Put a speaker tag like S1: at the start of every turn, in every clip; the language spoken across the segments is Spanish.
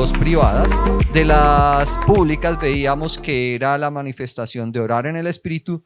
S1: dos privadas. De las públicas veíamos que era la manifestación de orar en el espíritu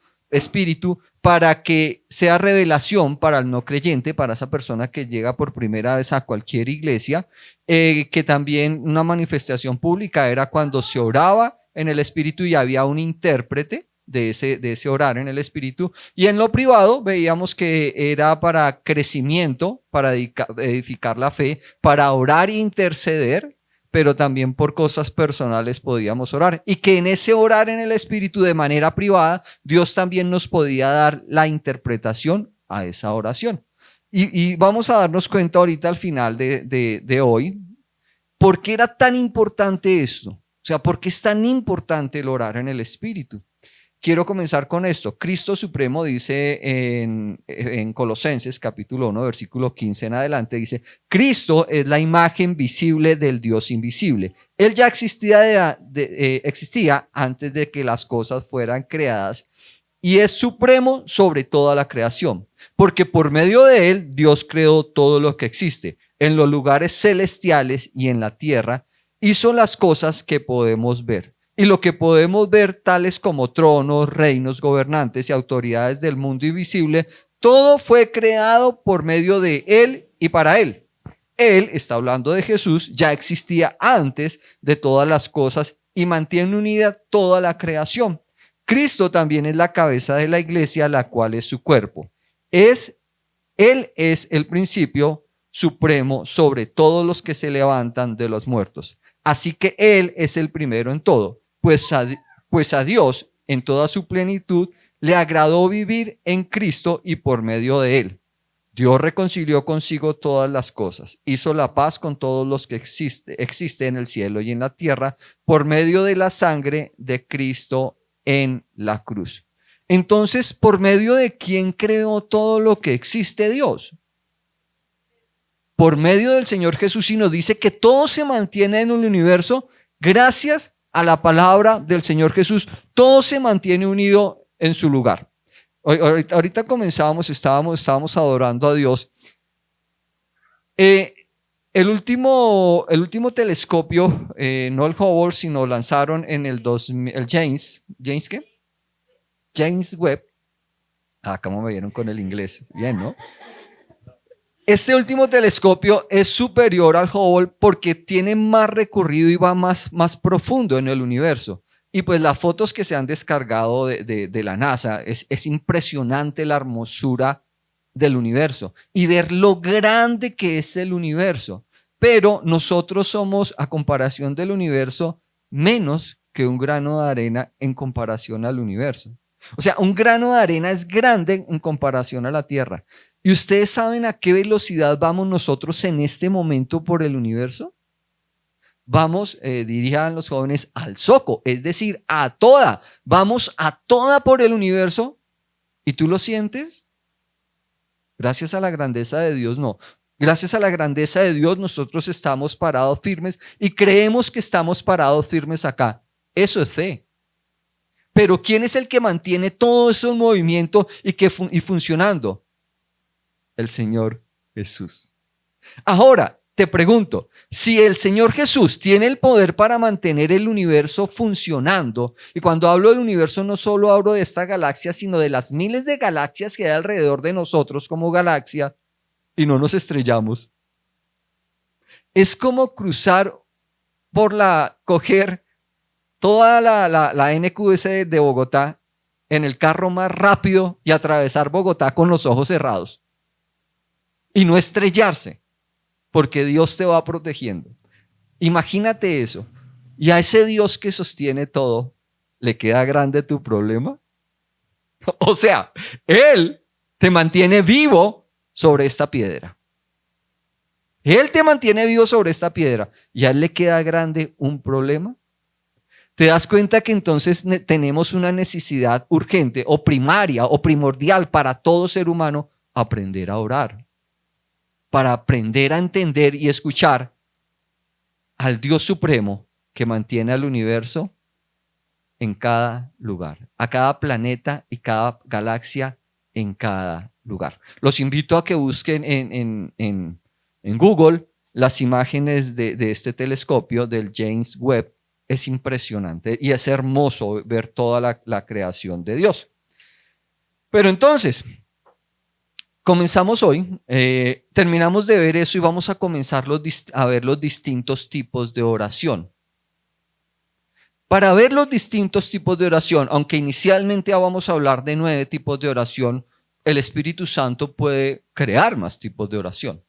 S1: para que sea revelación para el no creyente, para esa persona que llega por primera vez a cualquier iglesia, que también una manifestación pública era cuando se oraba en el espíritu y había un intérprete de ese orar en el espíritu, y en lo privado veíamos que era para crecimiento, para edificar la fe, para orar e interceder, pero también por cosas personales podíamos orar, y que en ese orar en el espíritu de manera privada, Dios también nos podía dar la interpretación a esa oración. Y vamos a darnos cuenta ahorita al final de hoy, ¿por qué era tan importante esto? O sea, ¿por qué es tan importante el orar en el espíritu? Quiero comenzar con esto. Cristo Supremo dice en Colosenses capítulo 1, versículo 15 en adelante, dice: Cristo es la imagen visible del Dios invisible. Él ya existía antes de que las cosas fueran creadas y es supremo sobre toda la creación, porque por medio de él Dios creó todo lo que existe, en los lugares celestiales y en la tierra, hizo las cosas que podemos ver. Y lo que podemos ver, tales como tronos, reinos, gobernantes y autoridades del mundo invisible, todo fue creado por medio de él y para él. Él, está hablando de Jesús, ya existía antes de todas las cosas y mantiene unida toda la creación. Cristo también es la cabeza de la iglesia, la cual es su cuerpo. Él es el principio supremo sobre todos los que se levantan de los muertos. Así que Él es el primero en todo. Pues a Dios en toda su plenitud le agradó vivir en Cristo y por medio de él. Dios reconcilió consigo todas las cosas, hizo la paz con todos los que existe en el cielo y en la tierra por medio de la sangre de Cristo en la cruz. Entonces, ¿por medio de quién creó todo lo que existe Dios? Por medio del Señor Jesús, y nos dice que todo se mantiene en el universo gracias a la palabra del Señor Jesús. Todo se mantiene unido en su lugar. Ahorita comenzábamos, estábamos adorando a Dios. El último telescopio, no el Hubble, sino lanzaron en el 2000, el James ¿qué? James Webb. ¿Cómo me vieron con el inglés? Bien, ¿no? Este último telescopio es superior al Hubble porque tiene más recorrido y va más profundo en el universo. Y pues las fotos que se han descargado de la NASA, es impresionante la hermosura del universo y ver lo grande que es el universo. Pero nosotros somos, a comparación del universo, menos que un grano de arena en comparación al universo. O sea, un grano de arena es grande en comparación a la Tierra. ¿Y ustedes saben a qué velocidad vamos nosotros en este momento por el universo? Vamos, dirían los jóvenes, al zoco, es decir, a toda. Vamos a toda por el universo. ¿Y tú lo sientes? Gracias a la grandeza de Dios, no. Gracias a la grandeza de Dios nosotros estamos parados firmes y creemos que estamos parados firmes acá. Eso es fe. Pero ¿quién es el que mantiene todo eso en movimiento y funcionando? El Señor Jesús. Ahora, te pregunto, si el Señor Jesús tiene el poder para mantener el universo funcionando, y cuando hablo del universo no solo hablo de esta galaxia, sino de las miles de galaxias que hay alrededor de nosotros como galaxia, y no nos estrellamos, es como coger toda la NQS de Bogotá en el carro más rápido y atravesar Bogotá con los ojos cerrados. Y no estrellarse, porque Dios te va protegiendo. Imagínate eso. Y a ese Dios que sostiene todo, ¿le queda grande tu problema? O sea, Él te mantiene vivo sobre esta piedra. Él te mantiene vivo sobre esta piedra. ¿Y a Él le queda grande un problema? ¿Te das cuenta que entonces tenemos una necesidad urgente o primaria o primordial para todo ser humano? Aprender a orar. Para aprender a entender y escuchar al Dios Supremo que mantiene al universo en cada lugar, a cada planeta y cada galaxia en cada lugar. Los invito a que busquen en Google las imágenes de este telescopio del James Webb. Es impresionante y es hermoso ver toda la creación de Dios. Pero entonces, comenzamos hoy, terminamos de ver eso y vamos a comenzar a ver los distintos tipos de oración. Para ver los distintos tipos de oración, aunque inicialmente vamos a hablar de 9 tipos de oración, el Espíritu Santo puede crear más tipos de oración.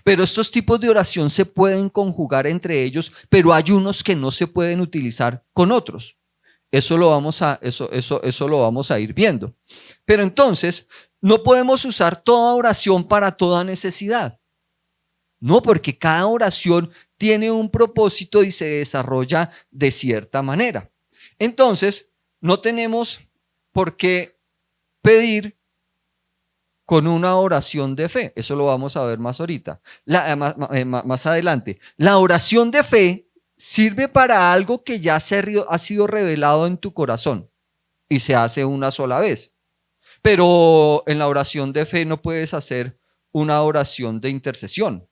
S1: Pero estos tipos de oración se pueden conjugar entre ellos, pero hay unos que no se pueden utilizar con otros. Eso lo vamos a ir viendo. Pero entonces, no podemos usar toda oración para toda necesidad. No, porque cada oración tiene un propósito y se desarrolla de cierta manera. Entonces, no tenemos por qué pedir con una oración de fe. Eso lo vamos a ver más ahorita, más adelante. La oración de fe sirve para algo que ya ha sido revelado en tu corazón y se hace una sola vez. Pero en la oración de fe no puedes hacer una oración de intercesión.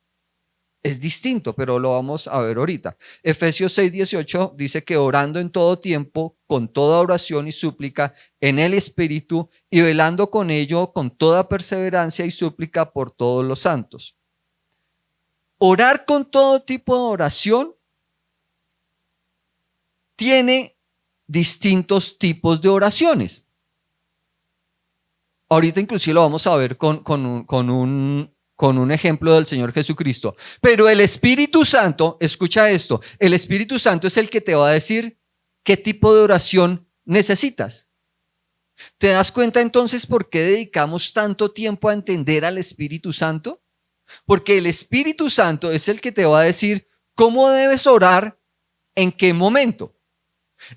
S1: Es distinto, pero lo vamos a ver ahorita. Efesios 6:18 dice que orando en todo tiempo, con toda oración y súplica, en el Espíritu, y velando con ello con toda perseverancia y súplica por todos los santos. Orar con todo tipo de oración tiene distintos tipos de oraciones. Ahorita inclusive lo vamos a ver con un ejemplo del Señor Jesucristo. Pero el Espíritu Santo, escucha esto, el Espíritu Santo es el que te va a decir qué tipo de oración necesitas. ¿Te das cuenta entonces por qué dedicamos tanto tiempo a entender al Espíritu Santo? Porque el Espíritu Santo es el que te va a decir cómo debes orar, en qué momento.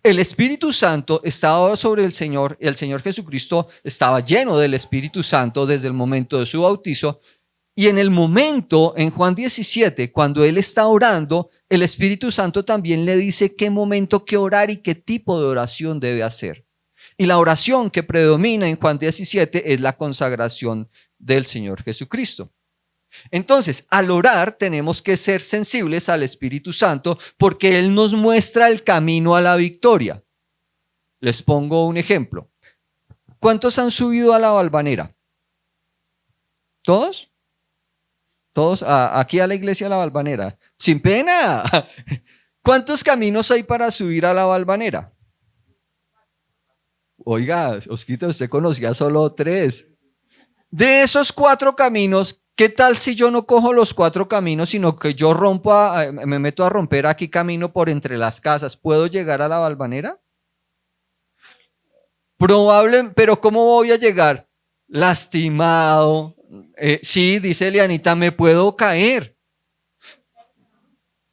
S1: El Espíritu Santo estaba sobre el Señor y el Señor Jesucristo estaba lleno del Espíritu Santo desde el momento de su bautizo. Y en el momento, en Juan 17, cuando él está orando, el Espíritu Santo también le dice qué momento que orar y qué tipo de oración debe hacer. Y la oración que predomina en Juan 17 es la consagración del Señor Jesucristo. Entonces, al orar tenemos que ser sensibles al Espíritu Santo porque Él nos muestra el camino a la victoria. Les pongo un ejemplo. ¿Cuántos han subido a la Valvanera? ¿Todos? Todos aquí a la iglesia de la Valvanera. Sin pena. ¿Cuántos caminos hay para subir a la Valvanera? Oiga, Osquita, usted conocía solo 3. De esos 4 caminos, ¿qué tal si yo no cojo los 4 caminos, sino que yo me meto a romper aquí camino por entre las casas? ¿Puedo llegar a la Valvanera? Probable, pero ¿cómo voy a llegar? Lastimado. Sí, dice Elianita, me puedo caer.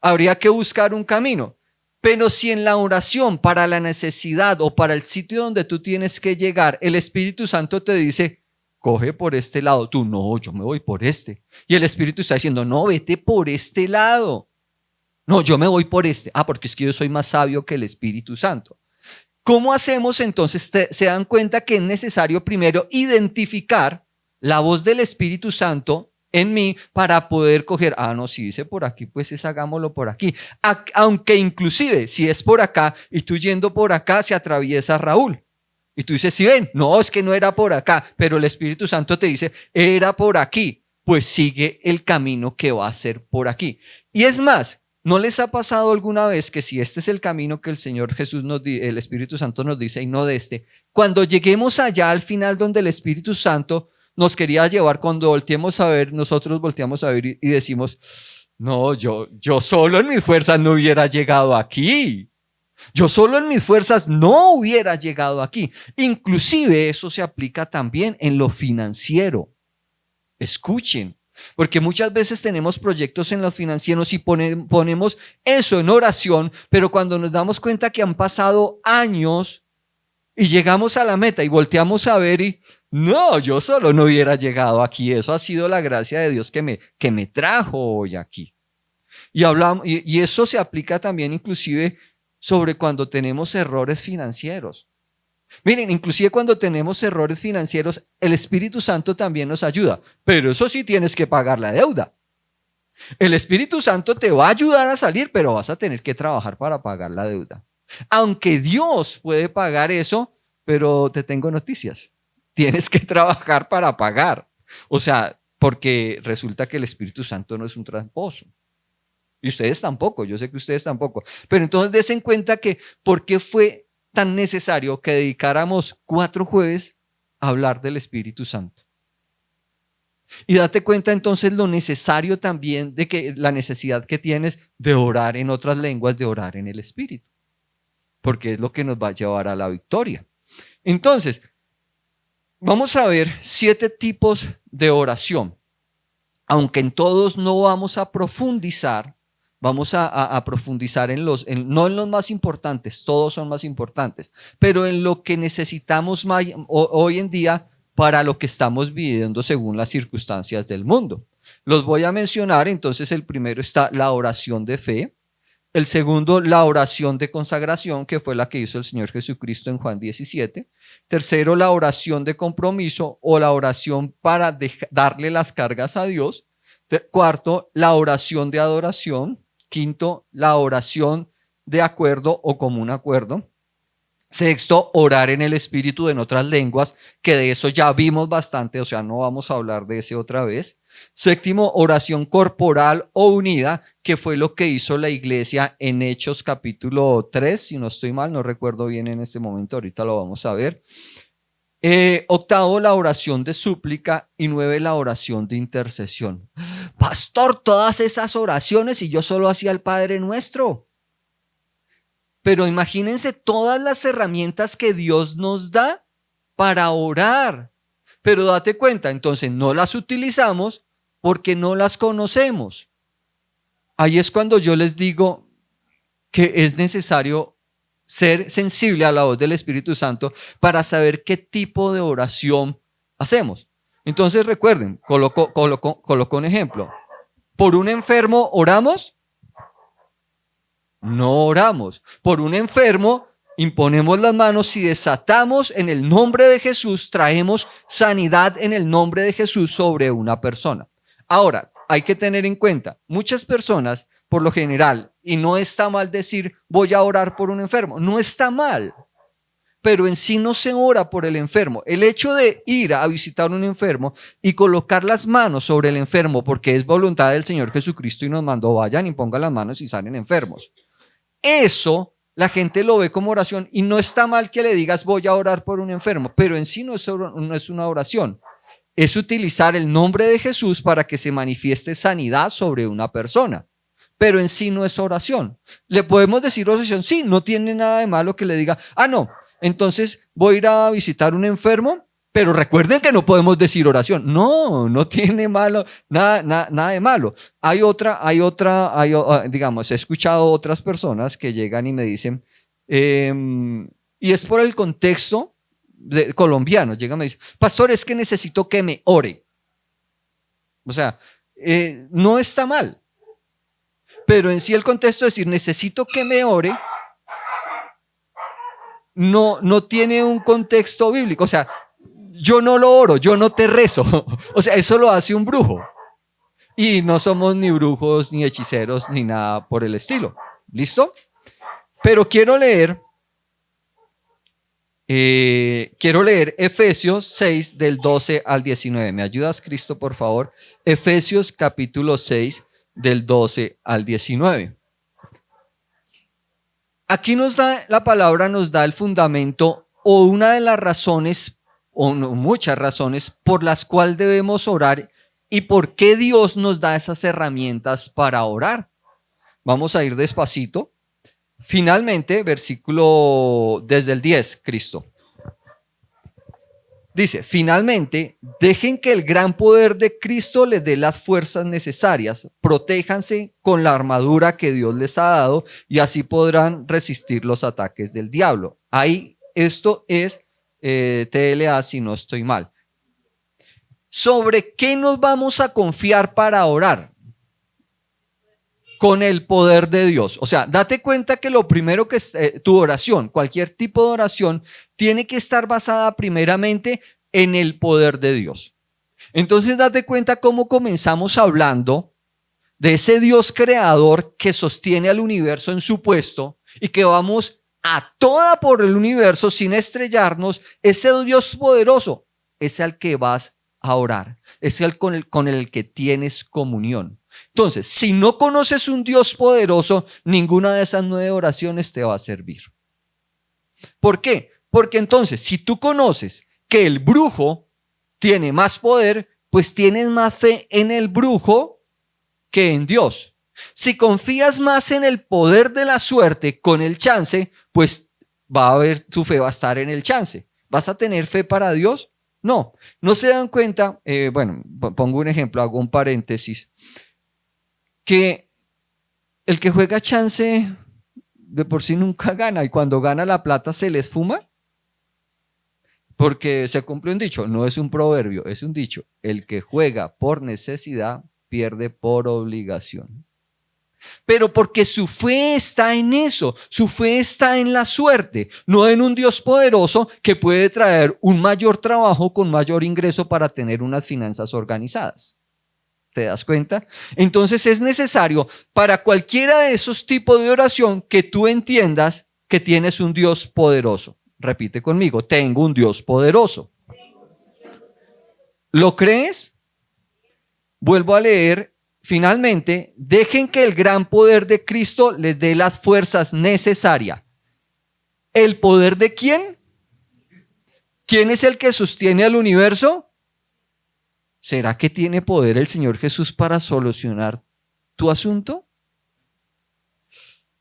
S1: Habría que buscar un camino. Pero si en la oración para la necesidad o para el sitio donde tú tienes que llegar, el Espíritu Santo te dice, coge por este lado. Tú, no, yo me voy por este. Y el Espíritu está diciendo, no, vete por este lado. No, yo me voy por este. Porque es que yo soy más sabio que el Espíritu Santo. ¿Cómo hacemos entonces? Se dan cuenta que es necesario primero identificar la voz del Espíritu Santo en mí para poder coger, no, si dice por aquí, pues hagámoslo por aquí. Aunque inclusive si es por acá y tú yendo por acá se atraviesa Raúl. Y tú dices, ¿sí ven? No, es que no era por acá, pero el Espíritu Santo te dice, era por aquí. Pues sigue el camino que va a ser por aquí. Y es más, ¿no les ha pasado alguna vez que si este es el camino que el Señor Jesús el Espíritu Santo nos dice y no de este, cuando lleguemos allá al final donde el Espíritu Santo nos quería llevar, cuando volteemos a ver, nosotros volteamos a ver y decimos, no, yo solo en mis fuerzas no hubiera llegado aquí. Yo solo en mis fuerzas no hubiera llegado aquí. Inclusive eso se aplica también en lo financiero. Escuchen, porque muchas veces tenemos proyectos en los financieros y ponemos eso en oración, pero cuando nos damos cuenta que han pasado años y llegamos a la meta y volteamos a ver y no, yo solo no hubiera llegado aquí. Eso ha sido la gracia de Dios que me trajo hoy aquí. Y eso se aplica también inclusive sobre cuando tenemos errores financieros. Miren, inclusive cuando tenemos errores financieros, el Espíritu Santo también nos ayuda. Pero eso sí tienes que pagar la deuda. El Espíritu Santo te va a ayudar a salir, pero vas a tener que trabajar para pagar la deuda. Aunque Dios puede pagar eso, pero te tengo noticias. Tienes que trabajar para pagar. O sea, porque resulta que el Espíritu Santo no es un tramposo. Y ustedes tampoco, yo sé que ustedes tampoco. Pero entonces des en cuenta que ¿por qué fue tan necesario que dedicáramos 4 jueves a hablar del Espíritu Santo? Y date cuenta entonces lo necesario también de que la necesidad que tienes de orar en otras lenguas, de orar en el Espíritu, porque es lo que nos va a llevar a la victoria. Entonces, vamos a ver 7 tipos de oración. Aunque en todos no vamos a profundizar, vamos a profundizar no en los más importantes, todos son más importantes, pero en lo que necesitamos hoy en día para lo que estamos viviendo según las circunstancias del mundo. Los voy a mencionar. Entonces el primero está la oración de fe. El segundo, la oración de consagración, que fue la que hizo el Señor Jesucristo en Juan 17. Tercero, la oración de compromiso o la oración para darle las cargas a Dios. Cuarto, la oración de adoración. Quinto, la oración de acuerdo o común acuerdo. Sexto, orar en el Espíritu en otras lenguas, que de eso ya vimos bastante, o sea, no vamos a hablar de ese otra vez. Séptimo, oración corporal o unida, que fue lo que hizo la iglesia en Hechos capítulo 3, si no estoy mal, no recuerdo bien en este momento, ahorita lo vamos a ver. Octavo, la oración de súplica. Y 9, la oración de intercesión. Pastor, todas esas oraciones y yo solo hacía el Padre Nuestro. Pero imagínense todas las herramientas que Dios nos da para orar. Pero date cuenta, entonces no las utilizamos porque no las conocemos. Ahí es cuando yo les digo que es necesario ser sensible a la voz del Espíritu Santo para saber qué tipo de oración hacemos. Entonces recuerden, coloco un ejemplo. ¿Por un enfermo oramos? No oramos. Por un enfermo imponemos las manos y desatamos en el nombre de Jesús, traemos sanidad en el nombre de Jesús sobre una persona. Ahora, hay que tener en cuenta, muchas personas, por lo general, y no está mal decir voy a orar por un enfermo, no está mal, pero en sí no se ora por el enfermo. El hecho de ir a visitar a un enfermo y colocar las manos sobre el enfermo, porque es voluntad del Señor Jesucristo y nos mandó, vayan y pongan las manos y salen enfermos. Eso la gente lo ve como oración y no está mal que le digas voy a orar por un enfermo, pero en sí no es una oración. Es utilizar el nombre de Jesús para que se manifieste sanidad sobre una persona, pero en sí no es oración. ¿Le podemos decir oración? Sí, no tiene nada de malo que le diga, no, entonces voy a ir a visitar un enfermo, pero recuerden que no podemos decir oración. No tiene malo, nada de malo. Digamos, he escuchado otras personas que llegan y me dicen, y es por el contexto colombiano, llegan y me dicen, pastor, es que necesito que me ore. O sea, no está mal, pero en sí el contexto de decir necesito que me ore no tiene un contexto bíblico. O sea, yo no lo oro, yo no te rezo. O sea, eso lo hace un brujo. Y no somos ni brujos, ni hechiceros, ni nada por el estilo. ¿Listo? Pero quiero leer Efesios 6 del 12 al 19. ¿Me ayudas, Cristo, por favor? Efesios capítulo 6 del 12 al 19. Aquí la palabra nos da el fundamento o una de las razones, o muchas razones, por las cuales debemos orar y por qué Dios nos da esas herramientas para orar. Vamos a ir despacito. Finalmente, versículo desde el 10, Cristo. Dice, finalmente, dejen que el gran poder de Cristo les dé las fuerzas necesarias, protéjanse con la armadura que Dios les ha dado y así podrán resistir los ataques del diablo. Ahí, esto es TLA si no estoy mal. ¿Sobre qué nos vamos a confiar para orar? Con el poder de Dios. O sea, date cuenta que lo primero que tu oración, cualquier tipo de oración, tiene que estar basada primeramente en el poder de Dios. Entonces, date cuenta cómo comenzamos hablando de ese Dios creador que sostiene al universo en su puesto y que vamos a toda por el universo sin estrellarnos, ese Dios poderoso es al que vas a orar, es el con el que tienes comunión. Entonces, si no conoces un Dios poderoso, ninguna de esas 9 oraciones te va a servir. ¿Por qué? Porque entonces, si tú conoces que el brujo tiene más poder, pues tienes más fe en el brujo que en Dios. Si confías más en el poder de la suerte con el chance, pues va a haber, tu fe va a estar en el chance. ¿Vas a tener fe para Dios? No. ¿No se dan cuenta? Bueno, pongo un ejemplo, hago un paréntesis, que el que juega chance de por sí nunca gana, y cuando gana la plata se les fuma, porque se cumple un dicho, no es un proverbio, es un dicho: el que juega por necesidad pierde por obligación. Pero porque su fe está en eso, su fe está en la suerte, no en un Dios poderoso que puede traer un mayor trabajo con mayor ingreso para tener unas finanzas organizadas. ¿Te das cuenta? Entonces es necesario para cualquiera de esos tipos de oración que tú entiendas que tienes un Dios poderoso. Repite conmigo: tengo un Dios poderoso. ¿Lo crees? Vuelvo a leer. Finalmente, dejen que el gran poder de Cristo les dé las fuerzas necesarias. ¿El poder de quién? ¿Quién es el que sostiene al universo? ¿Será que tiene poder el Señor Jesús para solucionar tu asunto?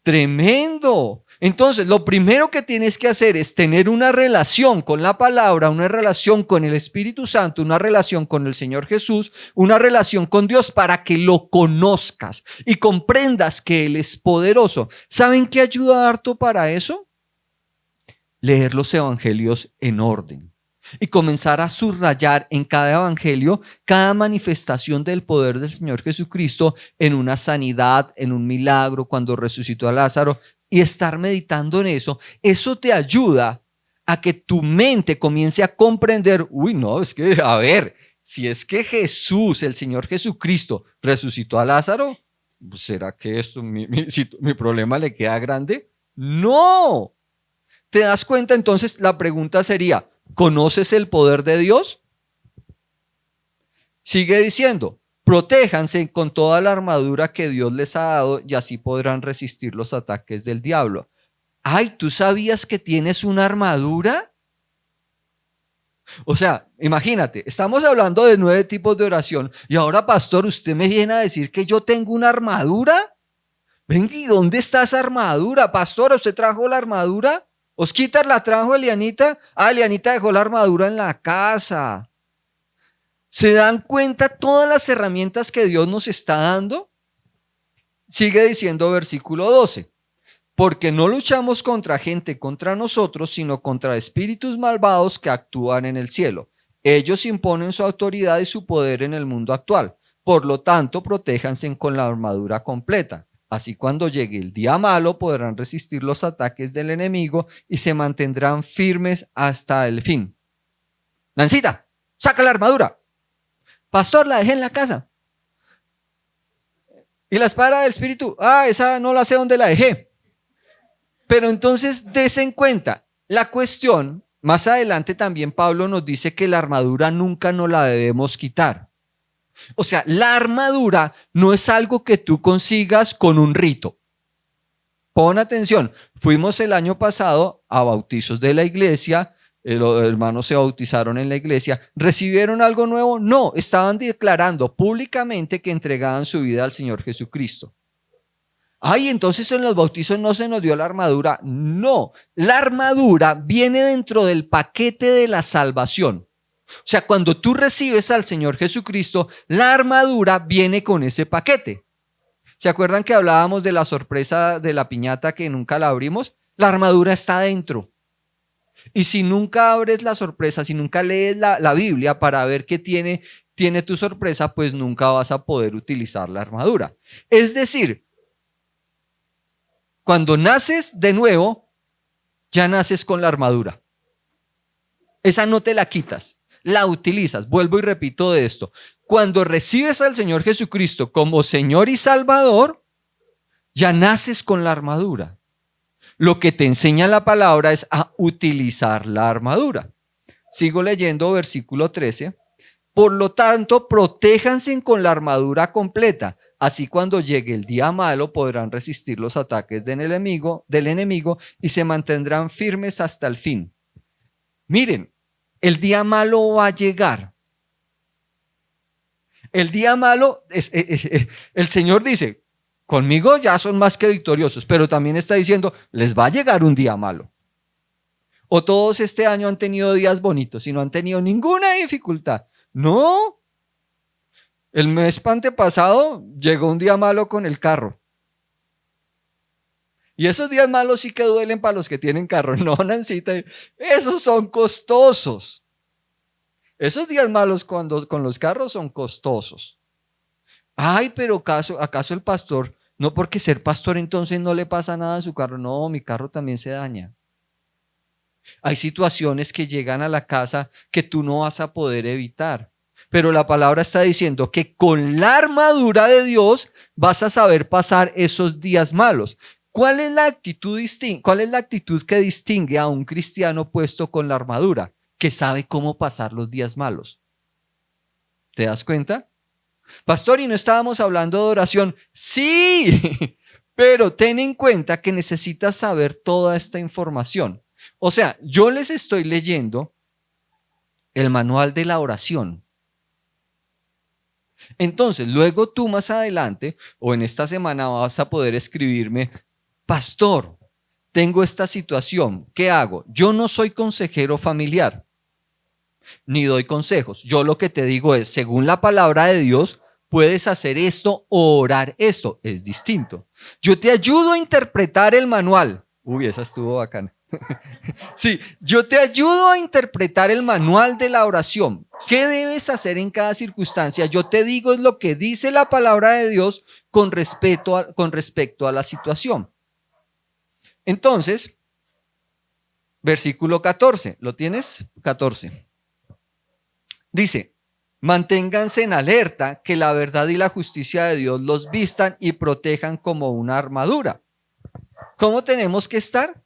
S1: ¡Tremendo! Entonces, lo primero que tienes que hacer es tener una relación con la palabra, una relación con el Espíritu Santo, una relación con el Señor Jesús, una relación con Dios para que lo conozcas y comprendas que Él es poderoso. ¿Saben qué ayuda harto para eso? Leer los evangelios en orden y comenzar a subrayar en cada evangelio cada manifestación del poder del Señor Jesucristo en una sanidad, en un milagro, cuando resucitó a Lázaro, y estar meditando en eso. Eso te ayuda a que tu mente comience a comprender: uy, no, es que, a ver, si es que Jesús, el Señor Jesucristo, resucitó a Lázaro, ¿será que esto, mi problema le queda grande? No. ¿Te das cuenta? Entonces la pregunta sería: ¿conoces el poder de Dios? Sigue diciendo: protéjanse con toda la armadura que Dios les ha dado y así podrán resistir los ataques del diablo. Ay, ¿tú sabías que tienes una armadura? O sea, imagínate, estamos hablando de 9 tipos de oración y ahora, pastor, usted me viene a decir que yo tengo una armadura. Venga, ¿y dónde está esa armadura? Pastor, ¿usted trajo la armadura? Osquitar la trajo Elianita. Ah, Elianita dejó la armadura en la casa. ¿Se dan cuenta todas las herramientas que Dios nos está dando? Sigue diciendo versículo 12. Porque no luchamos contra gente, contra nosotros, sino contra espíritus malvados que actúan en el cielo. Ellos imponen su autoridad y su poder en el mundo actual. Por lo tanto, protéjanse con la armadura completa. Así, cuando llegue el día malo, podrán resistir los ataques del enemigo y se mantendrán firmes hasta el fin. Nancita, saca la armadura. Pastor, la dejé en la casa. ¿Y la espada del espíritu? Ah, esa no la sé dónde la dejé. Pero entonces, des en cuenta la cuestión. Más adelante también Pablo nos dice que la armadura nunca nos la debemos quitar. O sea, la armadura no es algo que tú consigas con un rito. Pon atención, fuimos el año pasado a bautizos de la iglesia, los hermanos se bautizaron en la iglesia. ¿Recibieron algo nuevo? No, estaban declarando públicamente que entregaban su vida al Señor Jesucristo. Ay, entonces en los bautizos no se nos dio la armadura. No, la armadura viene dentro del paquete de la salvación. O sea, cuando tú recibes al Señor Jesucristo, la armadura viene con ese paquete. ¿Se acuerdan que hablábamos de la sorpresa de la piñata que nunca la abrimos? La armadura está dentro. Y si nunca abres la sorpresa, si nunca lees la Biblia para ver qué tiene tu sorpresa, pues nunca vas a poder utilizar la armadura. Es decir, cuando naces de nuevo, ya naces con la armadura. Esa no te la quitas, la utilizas. Vuelvo y repito de esto. cuando recibes al Señor Jesucristo como Señor y Salvador, ya naces con la armadura. Lo que te enseña la palabra es a utilizar la armadura. Sigo leyendo versículo 13. Por lo tanto, protéjanse con la armadura completa. Así cuando llegue el día malo podrán resistir los ataques del enemigo y se mantendrán firmes hasta el fin. Miren, el día malo va a llegar. El día malo, el Señor dice, conmigo ya son más que victoriosos, pero también está diciendo, les va a llegar un día malo. O todos este año han tenido días bonitos y no han tenido ninguna dificultad. No. El mes antepasado llegó un día malo con el carro. Y esos días malos sí que duelen para los que tienen carro. No, Nancita, esos son costosos. Esos días malos con los carros son costosos. Ay, pero ¿acaso el pastor, no porque ser pastor entonces no le pasa nada a su carro? No, mi carro también se daña. Hay situaciones que llegan a la casa que tú no vas a poder evitar. Pero la palabra está diciendo que con la armadura de Dios vas a saber pasar esos días malos. ¿Cuál es la actitud que distingue a un cristiano puesto con la armadura? Que sabe cómo pasar los días malos. ¿Te das cuenta? Pastor, ¿y no estábamos hablando de oración? Sí, pero ten en cuenta que necesitas saber toda esta información. O sea, yo les estoy leyendo el manual de la oración. Entonces, luego tú más adelante o en esta semana vas a poder escribirme, pastor, tengo esta situación, ¿qué hago? Yo no soy consejero familiar, ni doy consejos. Yo lo que te digo es, según la palabra de Dios, puedes hacer esto o orar esto. Es distinto. Yo te ayudo a interpretar el manual. Uy, esa estuvo bacana. Sí, yo te ayudo a interpretar el manual de la oración. ¿Qué debes hacer en cada circunstancia? Yo te digo es lo que dice la palabra de Dios con respecto a la situación. Entonces, versículo 14, ¿lo tienes? 14. Dice, manténganse en alerta, que la verdad y la justicia de Dios los vistan y protejan como una armadura. ¿Cómo tenemos que estar?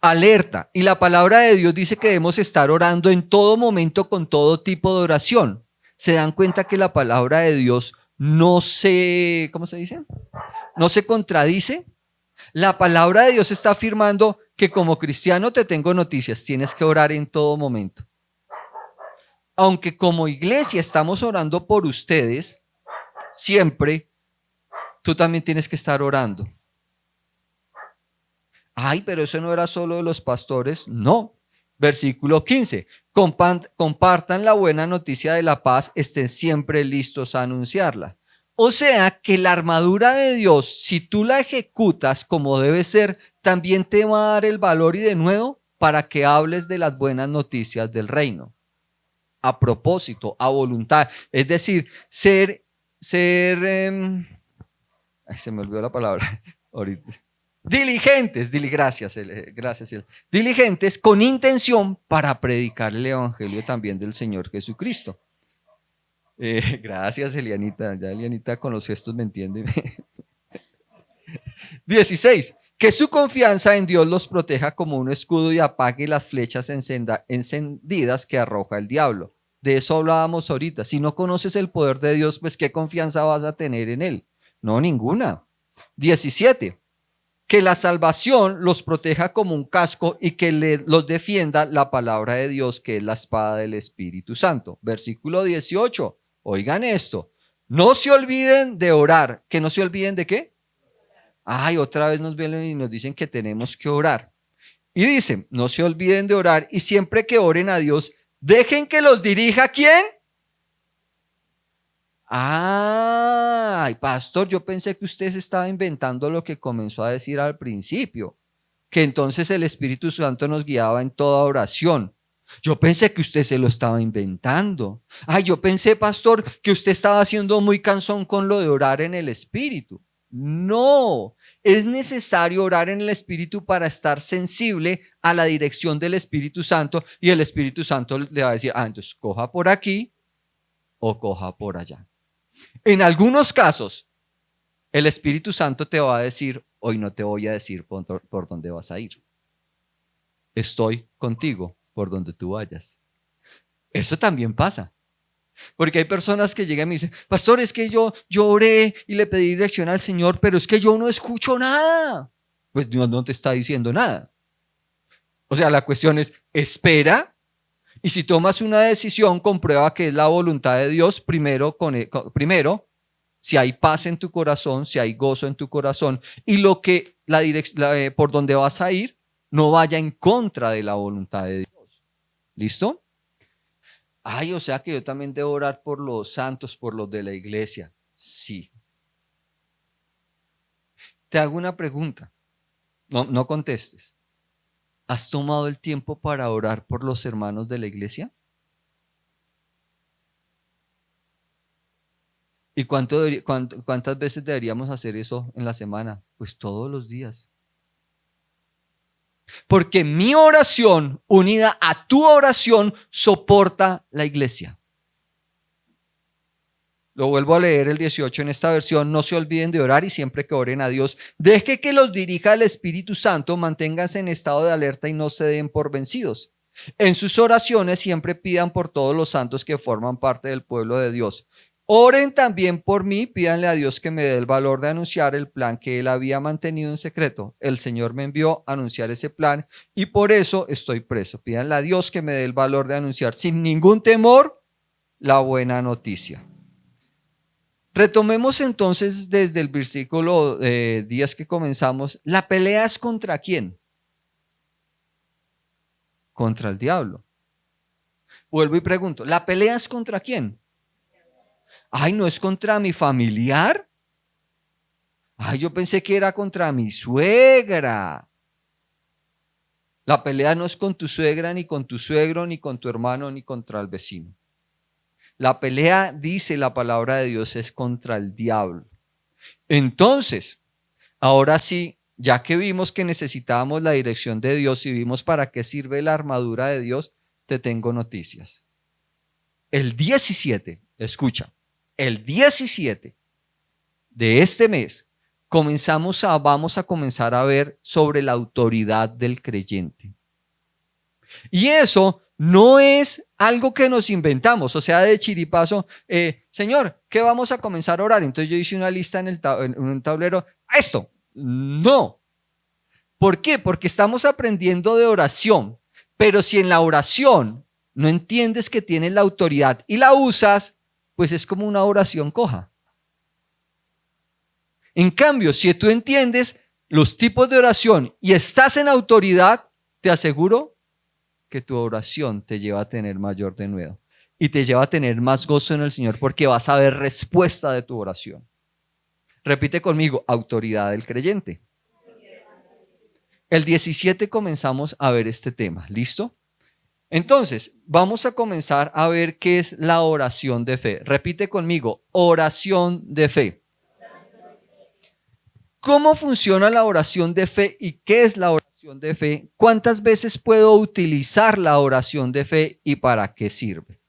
S1: Alerta. Y la palabra de Dios dice que debemos estar orando en todo momento con todo tipo de oración. ¿Se dan cuenta que la palabra de Dios no se, ¿cómo se dice? No se contradice? La palabra de Dios está afirmando que como cristiano te tengo noticias, tienes que orar en todo momento. Aunque como iglesia estamos orando por ustedes, siempre tú también tienes que estar orando. Ay, pero eso no era solo de los pastores. No. Versículo 15. Compartan la buena noticia de la paz, estén siempre listos a anunciarla. O sea que la armadura de Dios, si tú la ejecutas como debe ser, también te va a dar el valor y denuedo para que hables de las buenas noticias del reino. A propósito, a voluntad. Es decir, ay, se me olvidó la palabra ahorita. Diligentes, gracias. Diligentes con intención para predicar el evangelio también del Señor Jesucristo. Gracias, Elianita. Ya Elianita con los gestos me entiende. 16. Que su confianza en Dios los proteja como un escudo y apague las flechas encendidas que arroja el diablo. De eso hablábamos ahorita. Si no conoces el poder de Dios, pues ¿qué confianza vas a tener en Él? No, ninguna. 17. Que la salvación los proteja como un casco y que los defienda la palabra de Dios, que es la espada del Espíritu Santo. Versículo 18. Oigan esto. No se olviden de orar. ¿Que no se olviden de qué? Ay, otra vez nos vienen y nos dicen que tenemos que orar. Y dicen, no se olviden de orar y siempre que oren a Dios, dejen que los dirija ¿quién? Ay, pastor, yo pensé que usted se estaba inventando lo que comenzó a decir al principio, que entonces el Espíritu Santo nos guiaba en toda oración. Yo pensé que usted se lo estaba inventando. Ay, yo pensé, pastor, que usted estaba siendo muy cansón con lo de orar en el Espíritu. No, Es necesario orar en el Espíritu para estar sensible a la dirección del Espíritu Santo, y el Espíritu Santo le va a decir, entonces coja por aquí o coja por allá. En algunos casos, el Espíritu Santo te va a decir, hoy no te voy a decir por dónde vas a ir. Estoy contigo por donde tú vayas. Eso también pasa. Porque hay personas que llegan y me dicen, pastor, es que yo oré y le pedí dirección al Señor, pero es que yo no escucho nada. Pues Dios no te está diciendo nada. O sea, la cuestión es, espera, y si tomas una decisión, comprueba que es la voluntad de Dios primero, si hay paz en tu corazón, si hay gozo en tu corazón, y por donde vas a ir no vaya en contra de la voluntad de Dios. ¿Listo? O sea que yo también debo orar por los santos, por los de la iglesia. Sí. Te hago una pregunta. No contestes. ¿Has tomado el tiempo para orar por los hermanos de la iglesia? ¿Y cuántas veces deberíamos hacer eso en la semana? Pues todos los días. Porque mi oración unida a tu oración soporta la iglesia. Lo vuelvo a leer el 18 en esta versión. No se olviden de orar y siempre que oren a Dios, deje que los dirija el Espíritu Santo, manténganse en estado de alerta y no se den por vencidos. En sus oraciones siempre pidan por todos los santos que forman parte del pueblo de Dios. Oren también por mí, pídanle a Dios que me dé el valor de anunciar el plan que Él había mantenido en secreto. El Señor me envió a anunciar ese plan y por eso estoy preso. Pídanle a Dios que me dé el valor de anunciar sin ningún temor la buena noticia. Retomemos entonces desde el versículo 10 que comenzamos. ¿La pelea es contra quién? Contra el diablo. Vuelvo y pregunto, ¿la pelea es contra quién? ¿No es contra mi familiar? Yo pensé que era contra mi suegra. La pelea no es con tu suegra, ni con tu suegro, ni con tu hermano, ni contra el vecino. La pelea, dice la palabra de Dios, es contra el diablo. Entonces, ahora sí, ya que vimos que necesitábamos la dirección de Dios y vimos para qué sirve la armadura de Dios, te tengo noticias. El 17, escucha, el 17 de este mes vamos a comenzar a ver sobre la autoridad del creyente. Y eso no es algo que nos inventamos, o sea, de chiripazo, Señor, ¿qué vamos a comenzar a orar? Entonces yo hice una lista en un tablero, esto, no. ¿Por qué? Porque estamos aprendiendo de oración, pero si en la oración no entiendes que tienes la autoridad y la usas, pues es como una oración coja. En cambio, si tú entiendes los tipos de oración y estás en autoridad, te aseguro que tu oración te lleva a tener mayor denuedo y te lleva a tener más gozo en el Señor porque vas a ver respuesta de tu oración. Repite conmigo, autoridad del creyente. El 17 comenzamos a ver este tema, ¿listo? Entonces, vamos a comenzar a ver qué es la oración de fe. Repite conmigo, oración de fe. ¿Cómo funciona la oración de fe y qué es la oración de fe? ¿Cuántas veces puedo utilizar la oración de fe y para qué sirve?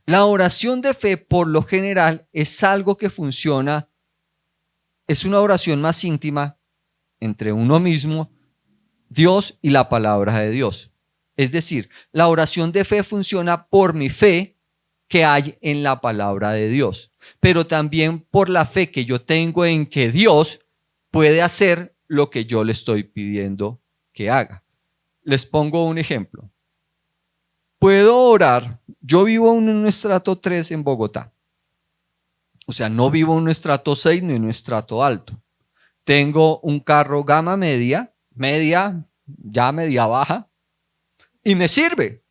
S1: La oración de fe, por lo general, es algo que funciona, es una oración más íntima entre uno mismo, Dios y la palabra de Dios. Es decir, la oración de fe funciona por mi fe que hay en la palabra de Dios, pero también por la fe que yo tengo en que Dios puede hacer lo que yo le estoy pidiendo que haga. Les pongo un ejemplo. Puedo orar, yo vivo en un estrato 3 en Bogotá. O sea, no vivo en un estrato 6 ni en un estrato alto. Tengo un carro gama media, ya media baja, y me sirve.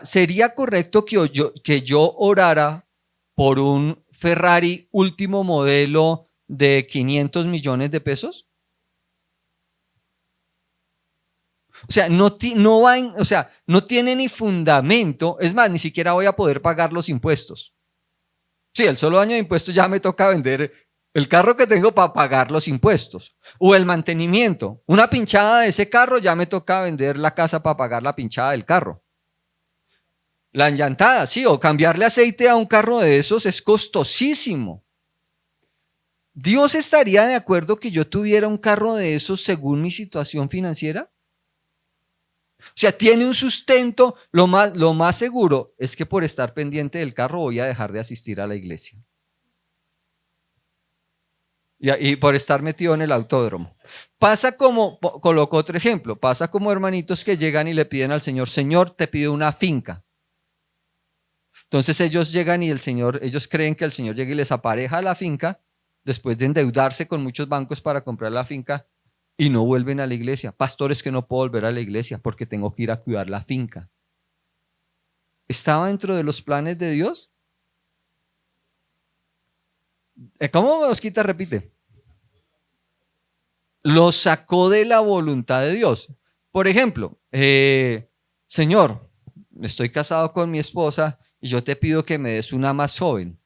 S1: ¿Sería correcto que yo orara por un Ferrari último modelo de 500 millones de pesos? No tiene ni fundamento. Es más, ni siquiera voy a poder pagar los impuestos. Sí, el solo año de impuestos ya me toca vender El carro que tengo para pagar los impuestos o el mantenimiento. Una pinchada de ese carro ya me toca vender la casa para pagar la pinchada del carro. La enllantada, sí, o cambiarle aceite a un carro de esos es costosísimo. ¿Dios estaría de acuerdo que yo tuviera un carro de esos según mi situación financiera? O sea, tiene un sustento. Lo más seguro es que por estar pendiente del carro voy a dejar de asistir a la iglesia. Y por estar metido en el autódromo. Pasa como, coloco otro ejemplo, pasa como hermanitos que llegan y le piden al Señor, Señor, te pido una finca. Entonces ellos llegan y ellos creen que el Señor llega y les apareja la finca, después de endeudarse con muchos bancos para comprar la finca, y no vuelven a la iglesia. Pastores, que no puedo volver a la iglesia porque tengo que ir a cuidar la finca. ¿Estaba dentro de los planes de Dios? ¿Cómo, Osquita, repite? Lo sacó de la voluntad de Dios. Por ejemplo, Señor, estoy casado con mi esposa y yo te pido que me des una más joven.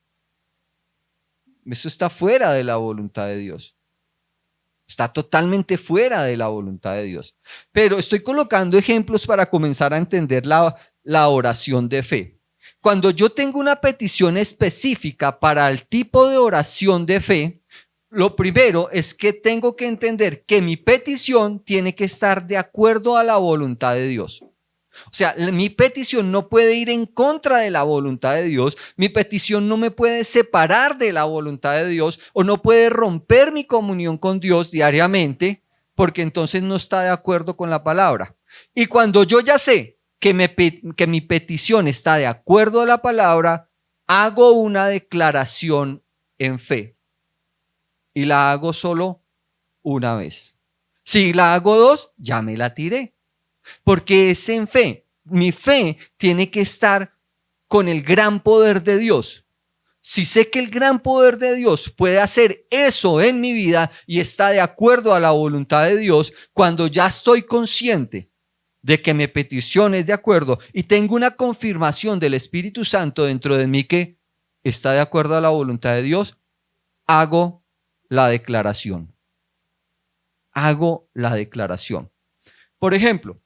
S1: Eso está fuera de la voluntad de Dios. Está totalmente fuera de la voluntad de Dios. Pero estoy colocando ejemplos para comenzar a entender la oración de fe. Cuando yo tengo una petición específica para el tipo de oración de fe, lo primero es que tengo que entender que mi petición tiene que estar de acuerdo a la voluntad de Dios. O sea, mi petición no puede ir en contra de la voluntad de Dios, mi petición no me puede separar de la voluntad de Dios o no puede romper mi comunión con Dios diariamente, porque entonces no está de acuerdo con la palabra. Y cuando yo ya sé que mi petición está de acuerdo a la palabra, hago una declaración en fe. Y la hago solo una vez. Si la hago dos, ya me la tiré. Porque es en fe. Mi fe tiene que estar con el gran poder de Dios. Si sé que el gran poder de Dios puede hacer eso en mi vida y está de acuerdo a la voluntad de Dios, cuando ya estoy consciente de que mi petición es de acuerdo y tengo una confirmación del Espíritu Santo dentro de mí que está de acuerdo a la voluntad de Dios, hago la declaración. Hago la declaración. Por ejemplo,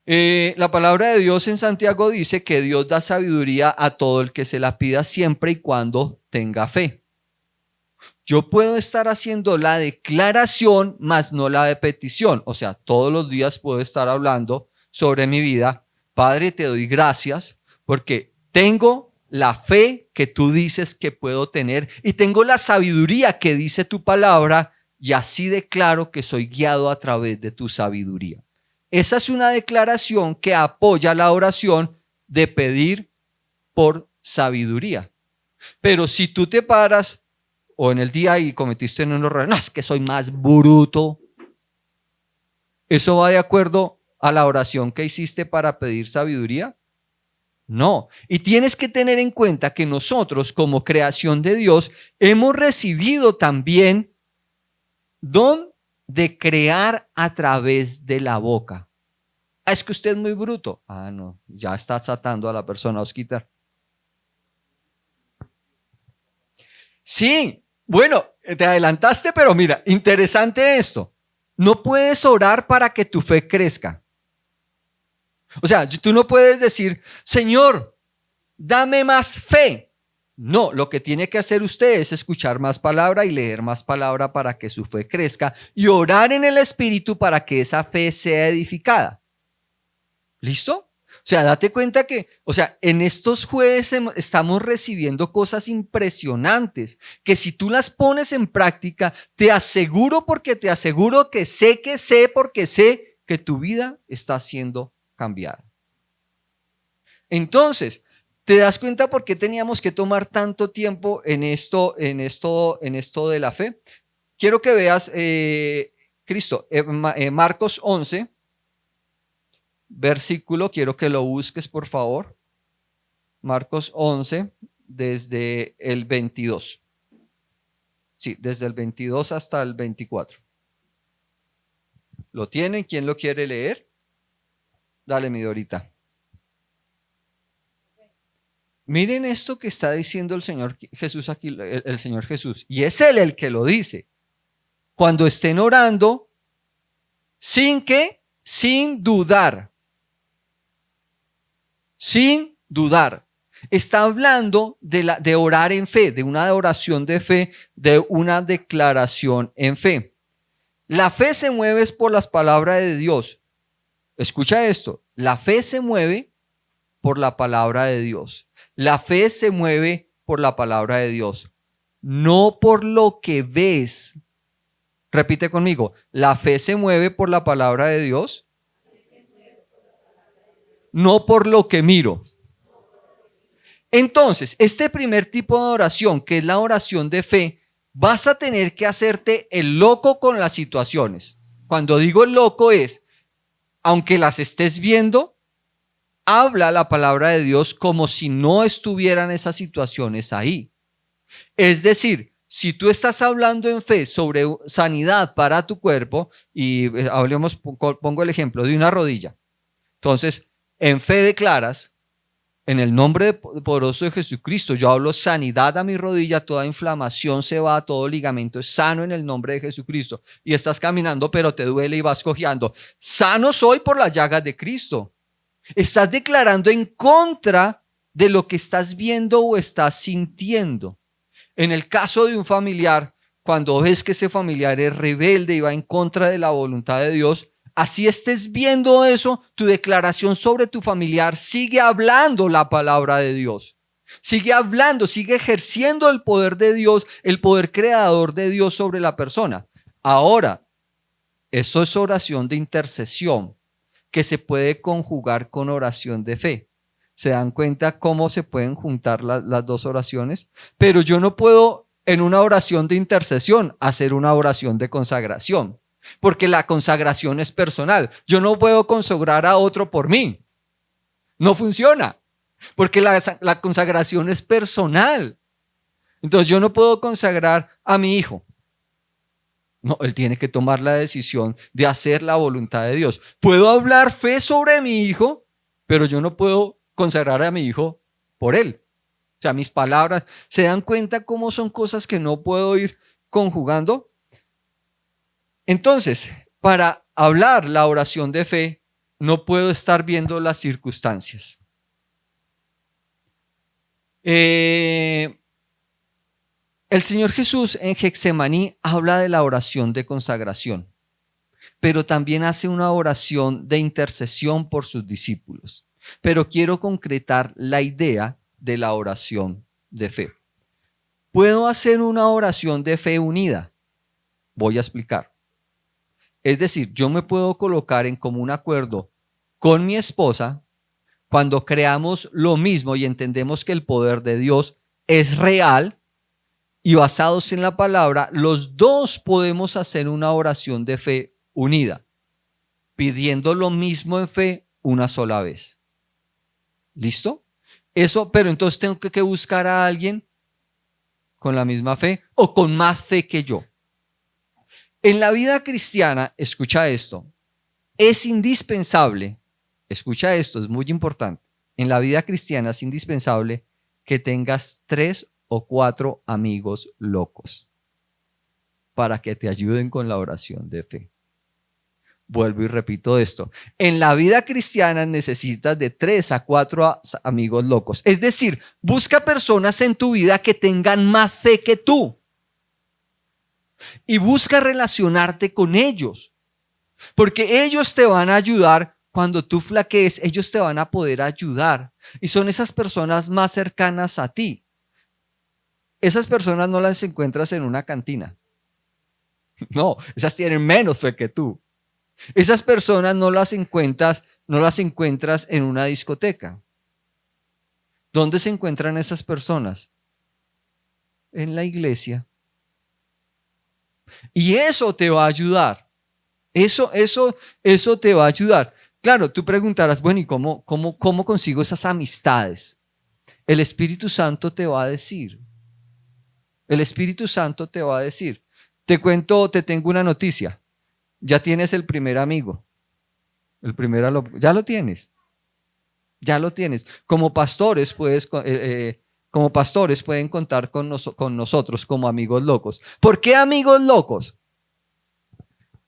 S1: la palabra de Dios en Santiago dice que Dios da sabiduría a todo el que se la pida siempre y cuando tenga fe. Yo puedo estar haciendo la declaración, más no la de petición. O sea, todos los días puedo estar hablando sobre mi vida. Padre, te doy gracias porque tengo la fe que tú dices que puedo tener y tengo la sabiduría que dice tu palabra y así declaro que soy guiado a través de tu sabiduría. Esa es una declaración que apoya la oración de pedir por sabiduría. Pero si tú te paras o en el día y cometiste un error, no, es que soy más bruto, ¿eso va de acuerdo a la oración que hiciste para pedir sabiduría? No. Y tienes que tener en cuenta que nosotros, como creación de Dios, hemos recibido también don de crear a través de la boca. Es que usted es muy bruto. No, ya estás atando a la persona, Osquitar. Sí, bueno, te adelantaste, pero mira, interesante esto. No puedes orar para que tu fe crezca. O sea, tú no puedes decir, Señor, dame más fe. No, lo que tiene que hacer usted es escuchar más palabra y leer más palabra para que su fe crezca y orar en el Espíritu para que esa fe sea edificada. ¿Listo? O sea, date cuenta que, en estos jueves estamos recibiendo cosas impresionantes que si tú las pones en práctica, te aseguro que sé porque sé que tu vida está siendo cambiada. Entonces, ¿te das cuenta por qué teníamos que tomar tanto tiempo en esto de la fe? Quiero que veas, Marcos 11. Versículo, quiero que lo busques por favor. Marcos 11, desde el 22. Sí, desde el 22 hasta el 24. ¿Lo tienen? ¿Quién lo quiere leer? Dale, mi Dorita. Miren esto que está diciendo el Señor Jesús aquí, el Señor Jesús. Y es Él el que lo dice. Cuando estén orando, sin dudar. Sin dudar. Está hablando de orar en fe, de una oración de fe, de una declaración en fe. La fe se mueve por las palabras de Dios. Escucha esto. La fe se mueve por la palabra de Dios. La fe se mueve por la palabra de Dios, no por lo que ves. Repite conmigo, la fe se mueve por la palabra de Dios, no por lo que miro. Entonces, este primer tipo de oración, que es la oración de fe, vas a tener que hacerte el loco con las situaciones. Cuando digo el loco es, aunque las estés viendo, habla la palabra de Dios como si no estuvieran esas situaciones ahí. Es decir, si tú estás hablando en fe sobre sanidad para tu cuerpo, y pongo el ejemplo de una rodilla. Entonces, en fe declaras, en el nombre poderoso de Jesucristo, yo hablo sanidad a mi rodilla, toda inflamación se va, todo ligamento es sano en el nombre de Jesucristo. Y estás caminando, pero te duele y vas cojeando. Sano soy por las llagas de Cristo. Estás declarando en contra de lo que estás viendo o estás sintiendo. En el caso de un familiar, cuando ves que ese familiar es rebelde y va en contra de la voluntad de Dios, así estés viendo eso, tu declaración sobre tu familiar sigue hablando la palabra de Dios. Sigue hablando, sigue ejerciendo el poder de Dios, el poder creador de Dios sobre la persona. Ahora, eso es oración de intercesión, que se puede conjugar con oración de fe. ¿Se dan cuenta cómo se pueden juntar las dos oraciones? Pero yo no puedo en una oración de intercesión hacer una oración de consagración, porque la consagración es personal. Yo no puedo consagrar a otro por mí. No funciona, porque la consagración es personal. Entonces yo no puedo consagrar a mi hijo. No, él tiene que tomar la decisión de hacer la voluntad de Dios. Puedo hablar fe sobre mi hijo, pero yo no puedo consagrar a mi hijo por él. O sea, mis palabras, ¿se dan cuenta cómo son cosas que no puedo ir conjugando? Entonces, para hablar la oración de fe, no puedo estar viendo las circunstancias. El Señor Jesús en Getsemaní habla de la oración de consagración, pero también hace una oración de intercesión por sus discípulos. Pero quiero concretar la idea de la oración de fe. ¿Puedo hacer una oración de fe unida? Voy a explicar. Es decir, yo me puedo colocar en común acuerdo con mi esposa cuando creamos lo mismo y entendemos que el poder de Dios es real. Y basados en la palabra, los dos podemos hacer una oración de fe unida, pidiendo lo mismo en fe una sola vez. ¿Listo? Eso, pero entonces tengo que buscar a alguien con la misma fe o con más fe que yo. En la vida cristiana, escucha esto, es indispensable, escucha esto, es muy importante. En la vida cristiana es indispensable que tengas 3 o 4 amigos locos para que te ayuden con la oración de fe. Vuelvo y repito esto. En la vida cristiana necesitas de 3 a 4 amigos locos. Es decir, busca personas en tu vida que tengan más fe que tú y busca relacionarte con ellos, porque ellos te van a ayudar. Cuando tú flaquees, ellos te van a poder ayudar y son esas personas más cercanas a ti. Esas personas no las encuentras en una cantina. No, esas tienen menos fe que tú. Esas personas no las encuentras en una discoteca. ¿Dónde se encuentran esas personas? En la iglesia. Y eso te va a ayudar. Eso te va a ayudar. Claro, tú preguntarás, bueno, ¿y cómo consigo esas amistades? El Espíritu Santo te va a decir. El Espíritu Santo te va a decir. Te tengo una noticia. Ya tienes el primer amigo. Ya lo tienes. Ya lo tienes. Como pastores como pastores pueden contar con nosotros como amigos locos. ¿Por qué amigos locos?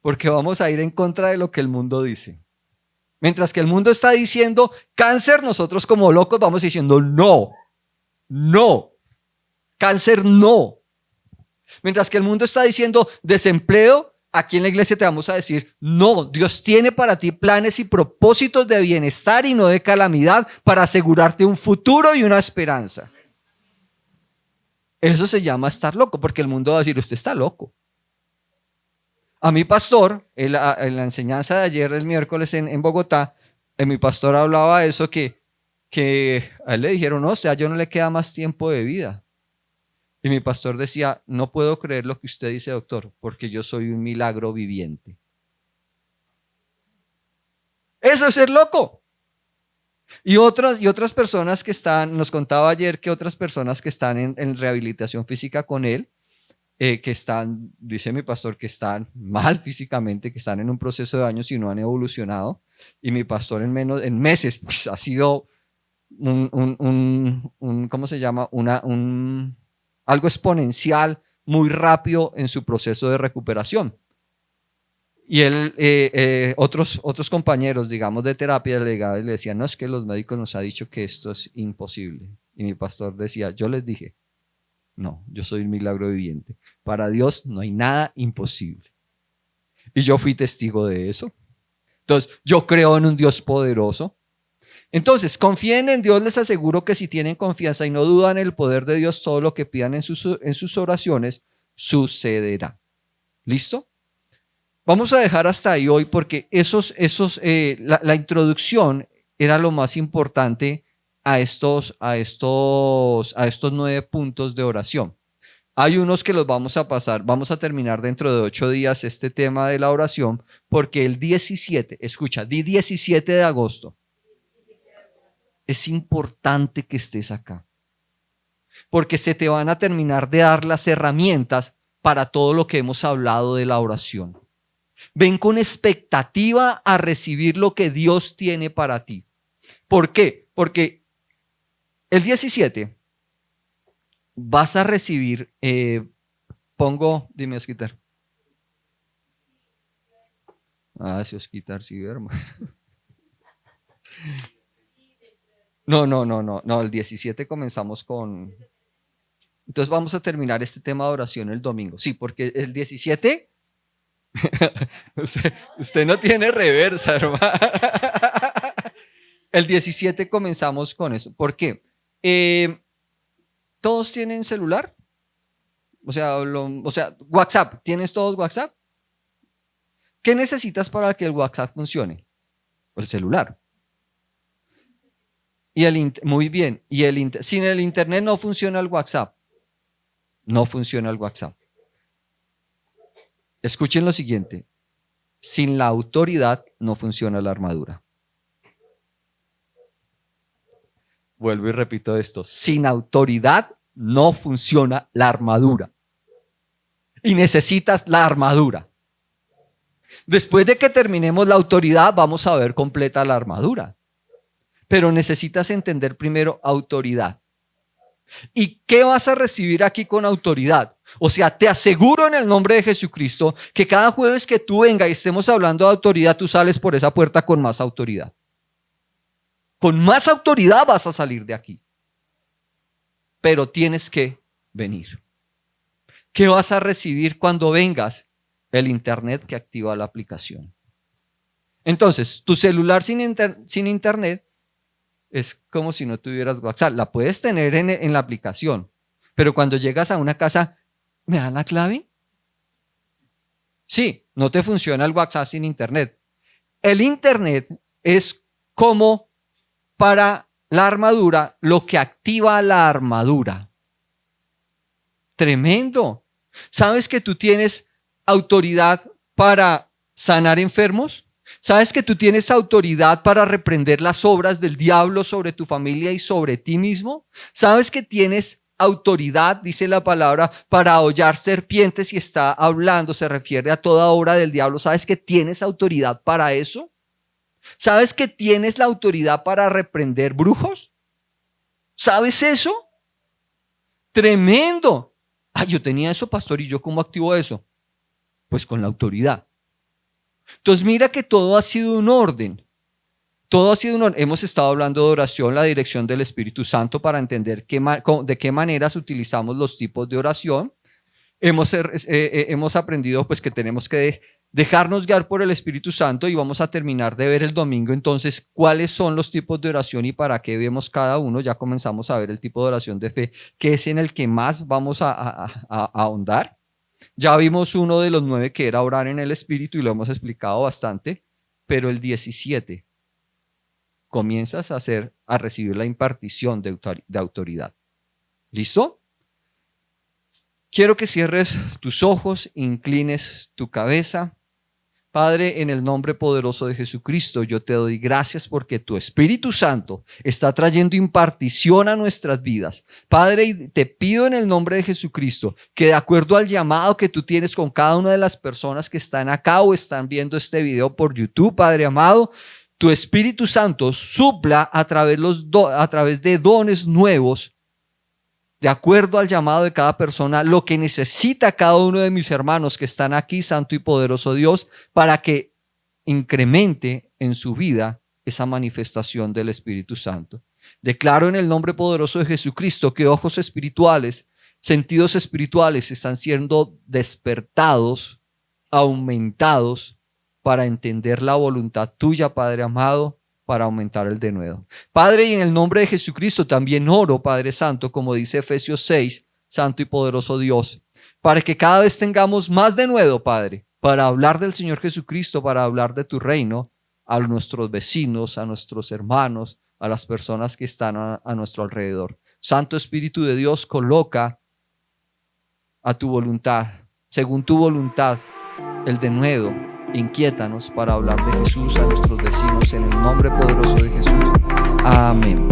S1: Porque vamos a ir en contra de lo que el mundo dice. Mientras que el mundo está diciendo cáncer, nosotros como locos vamos diciendo no, no, cáncer no. Mientras que el mundo está diciendo desempleo, aquí en la iglesia te vamos a decir no, Dios tiene para ti planes y propósitos de bienestar y no de calamidad para asegurarte un futuro y una esperanza. Eso se llama estar loco, porque el mundo va a decir usted está loco. A mi pastor, en la enseñanza de ayer, el miércoles en Bogotá, mi pastor hablaba de eso, que a él le dijeron, no, o sea, yo no le queda más tiempo de vida. Y mi pastor decía, no puedo creer lo que usted dice, doctor, porque yo soy un milagro viviente. Eso es ser loco. Y otras personas que están, nos contaba ayer que otras personas que están en rehabilitación física con él, que están, dice mi pastor, que están mal físicamente, que están en un proceso de años y no han evolucionado. Y mi pastor en meses pues, ha sido ¿cómo se llama? Algo exponencial, muy rápido en su proceso de recuperación. Y él, otros compañeros, digamos, de terapia le decían, no, es que los médicos nos han dicho que esto es imposible. Y mi pastor decía, yo les dije, no, yo soy un milagro viviente. Para Dios no hay nada imposible. Y yo fui testigo de eso. Entonces, yo creo en un Dios poderoso. Entonces, confíen en Dios, les aseguro que si tienen confianza y no dudan en el poder de Dios, todo lo que pidan en sus oraciones sucederá. ¿Listo? Vamos a dejar hasta ahí hoy porque la introducción era lo más importante a estos 9 puntos de oración. Hay unos que los vamos a pasar, vamos a terminar dentro de 8 días este tema de la oración, porque el 17, escucha, 17 de agosto, es importante que estés acá, porque se te van a terminar de dar las herramientas para todo lo que hemos hablado de la oración. Ven con expectativa a recibir lo que Dios tiene para ti. ¿Por qué? Porque el 17 vas a recibir, dime Osquitar. Sí, Osquitar, sí, hermano. No, el 17 comenzamos con... Entonces vamos a terminar este tema de oración el domingo. Sí, porque el 17... usted no tiene reversa, hermano. El 17 comenzamos con eso. ¿Por qué? ¿Todos tienen celular? O sea, WhatsApp. ¿Tienes todos WhatsApp? ¿Qué necesitas para que el WhatsApp funcione? El celular. Muy bien. Sin el internet no funciona el WhatsApp. No funciona el WhatsApp. Escuchen lo siguiente. Sin la autoridad no funciona la armadura. Vuelvo y repito esto. Sin autoridad no funciona la armadura. Y necesitas la armadura. Después de que terminemos la autoridad, vamos a ver completa la armadura. Pero necesitas entender primero autoridad. ¿Y qué vas a recibir aquí con autoridad? O sea, te aseguro en el nombre de Jesucristo que cada jueves que tú vengas y estemos hablando de autoridad, tú sales por esa puerta con más autoridad. Con más autoridad vas a salir de aquí. Pero tienes que venir. ¿Qué vas a recibir cuando vengas? El internet que activa la aplicación. Entonces, tu celular sin internet es como si no tuvieras WhatsApp. La puedes tener en la aplicación, pero cuando llegas a una casa, ¿me dan la clave? Sí, no te funciona el WhatsApp sin internet. El internet es como para la armadura, lo que activa la armadura. Tremendo. ¿Sabes que tú tienes autoridad para sanar enfermos? ¿Sabes que tú tienes autoridad para reprender las obras del diablo sobre tu familia y sobre ti mismo? ¿Sabes que tienes autoridad, dice la palabra, para hollar serpientes y está hablando, se refiere a toda obra del diablo? ¿Sabes que tienes autoridad para eso? ¿Sabes que tienes la autoridad para reprender brujos? ¿Sabes eso? Tremendo. Ay, yo tenía eso, pastor, ¿y yo cómo activo eso? Pues con la autoridad. Entonces mira que todo ha sido un orden. Todo ha sido un orden. Hemos estado hablando de oración, la dirección del Espíritu Santo para entender de qué maneras utilizamos los tipos de oración. Hemos aprendido pues que tenemos que dejarnos guiar por el Espíritu Santo y vamos a terminar de ver el domingo entonces cuáles son los tipos de oración y para qué vemos cada uno. Ya comenzamos a ver el tipo de oración de fe, que es en el que más vamos a ahondar. Ya vimos uno de los 9 que era orar en el Espíritu y lo hemos explicado bastante, pero el 17 comienzas a recibir la impartición de autoridad. ¿Listo? Quiero que cierres tus ojos, inclines tu cabeza. Padre, en el nombre poderoso de Jesucristo, yo te doy gracias porque tu Espíritu Santo está trayendo impartición a nuestras vidas. Padre, y te pido en el nombre de Jesucristo que de acuerdo al llamado que tú tienes con cada una de las personas que están acá o están viendo este video por YouTube, Padre amado, tu Espíritu Santo supla a través de dones nuevos, de acuerdo al llamado de cada persona, lo que necesita cada uno de mis hermanos que están aquí, Santo y poderoso Dios, para que incremente en su vida esa manifestación del Espíritu Santo. Declaro en el nombre poderoso de Jesucristo que ojos espirituales, sentidos espirituales están siendo despertados, aumentados para entender la voluntad tuya, Padre amado, para aumentar el denuedo. Padre, y en el nombre de Jesucristo también oro, Padre Santo, como dice Efesios 6, Santo y poderoso Dios, para que cada vez tengamos más denuedo, Padre, para hablar del Señor Jesucristo, para hablar de tu reino a nuestros vecinos, a nuestros hermanos, a las personas que están a nuestro alrededor. Santo Espíritu de Dios, coloca a tu voluntad, según tu voluntad, el denuedo. Inquiétanos para hablar de Jesús a nuestros vecinos en el nombre poderoso de Jesús. Amén.